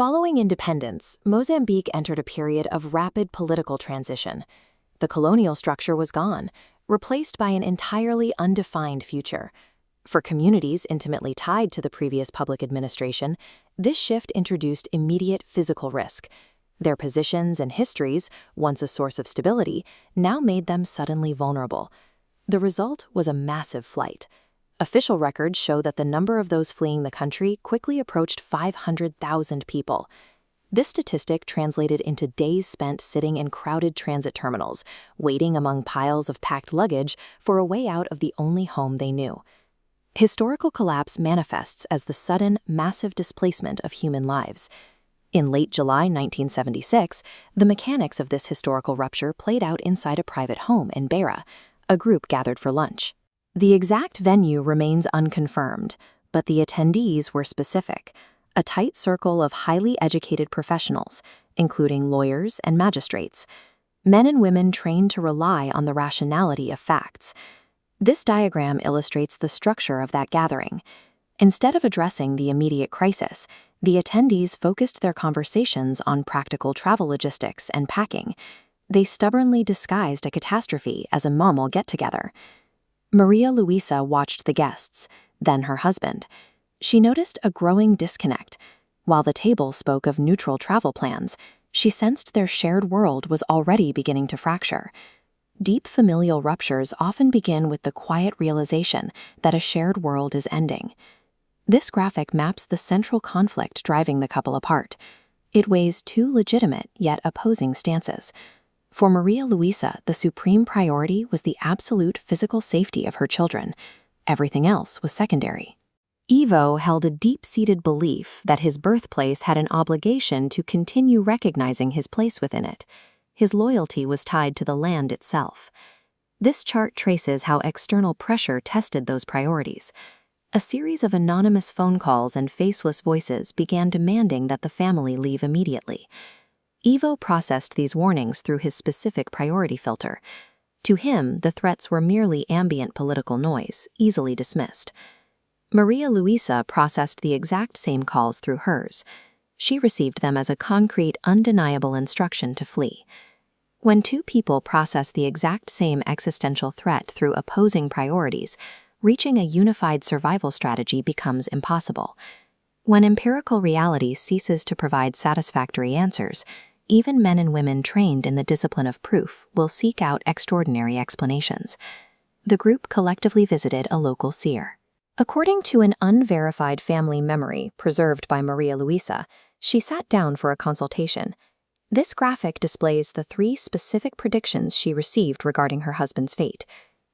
Following independence, Mozambique entered a period of rapid political transition. The colonial structure was gone, replaced by an entirely undefined future. For communities intimately tied to the previous public administration, this shift introduced immediate physical risk. Their positions and histories, once a source of stability, now made them suddenly vulnerable. The result was a massive flight. Official records show that the number of those fleeing the country quickly approached 500,000 people. This statistic translated into days spent sitting in crowded transit terminals, waiting among piles of packed luggage for a way out of the only home they knew. Historical collapse manifests as the sudden, massive displacement of human lives. In late July 1976, the mechanics of this historical rupture played out inside a private home in Beira. A group gathered for lunch. The exact venue remains unconfirmed, but the attendees were specific: a tight circle of highly educated professionals, including lawyers and magistrates, men and women trained to rely on the rationality of facts. This diagram illustrates the structure of that gathering. Instead of addressing the immediate crisis, the attendees focused their conversations on practical travel logistics and packing. They stubbornly disguised a catastrophe as a normal get-together. Maria Luísa watched the guests, then her husband. She noticed a growing disconnect. While the table spoke of neutral travel plans, she sensed their shared world was already beginning to fracture. Deep familial ruptures often begin with the quiet realization that a shared world is ending. This graphic maps the central conflict driving the couple apart. It weighs two legitimate yet opposing stances. For Maria Luísa, the supreme priority was the absolute physical safety of her children. Everything else was secondary. Evo held a deep-seated belief that his birthplace had an obligation to continue recognizing his place within it. His loyalty was tied to the land itself. This chart traces how external pressure tested those priorities. A series of anonymous phone calls and faceless voices began demanding that the family leave immediately. Evo processed these warnings through his specific priority filter. To him, the threats were merely ambient political noise, easily dismissed. Maria Luísa processed the exact same calls through hers. She received them as a concrete, undeniable instruction to flee. When two people process the exact same existential threat through opposing priorities, reaching a unified survival strategy becomes impossible. When empirical reality ceases to provide satisfactory answers, even men and women trained in the discipline of proof will seek out extraordinary explanations. The group collectively visited a local seer. According to an unverified family memory preserved by Maria Luísa, she sat down for a consultation. This graphic displays the three specific predictions she received regarding her husband's fate.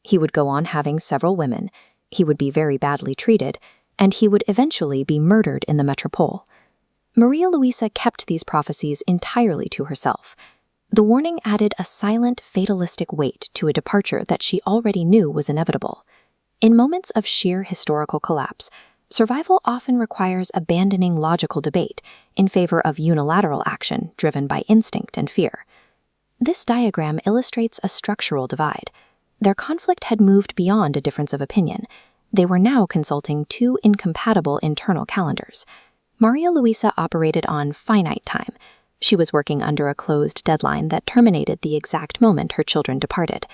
He would go on having several women, he would be very badly treated, and he would eventually be murdered in the metropole. Maria Luísa kept these prophecies entirely to herself. The warning added a silent, fatalistic weight to a departure that she already knew was inevitable. In moments of sheer historical collapse, survival often requires abandoning logical debate in favor of unilateral action driven by instinct and fear. This diagram illustrates a structural divide. Their conflict had moved beyond a difference of opinion. They were now consulting two incompatible internal calendars. Maria Luísa operated on finite time. She was working under a closed deadline that terminated the exact moment her children departed.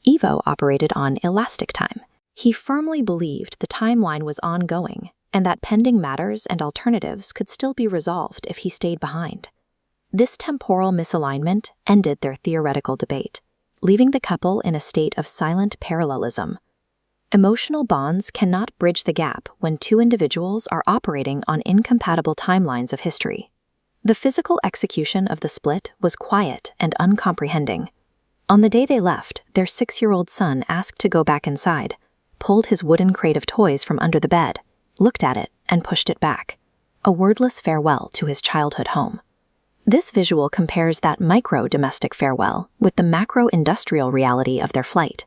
Evo operated on elastic time. He firmly believed the timeline was ongoing and that pending matters and alternatives could still be resolved if he stayed behind. This temporal misalignment ended their theoretical debate, leaving the couple in a state of silent parallelism. Emotional bonds cannot bridge the gap when two individuals are operating on incompatible timelines of history. The physical execution of the split was quiet and uncomprehending. On the day they left, their 6-year-old son asked to go back inside, pulled his wooden crate of toys from under the bed, looked at it, and pushed it back. A wordless farewell to his childhood home. This visual compares that micro-domestic farewell with the macro-industrial reality of their flight.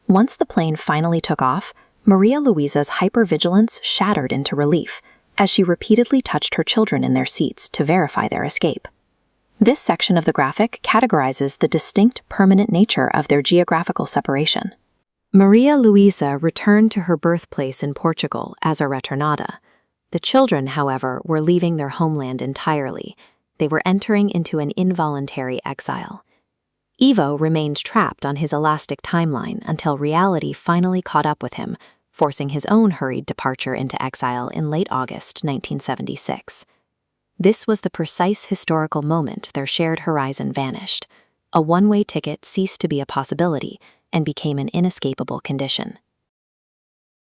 Once the plane finally took off, Maria Luísa's hypervigilance shattered into relief as she repeatedly touched her children in their seats to verify their escape. This section of the graphic categorizes the distinct, permanent nature of their geographical separation. Maria Luísa returned to her birthplace in Portugal as a returnada. The children, however, were leaving their homeland entirely. They were entering into an involuntary exile. Evo remained trapped on his elastic timeline until reality finally caught up with him, forcing his own hurried departure into exile in late August 1976. This was the precise historical moment their shared horizon vanished. A one-way ticket ceased to be a possibility and became an inescapable condition.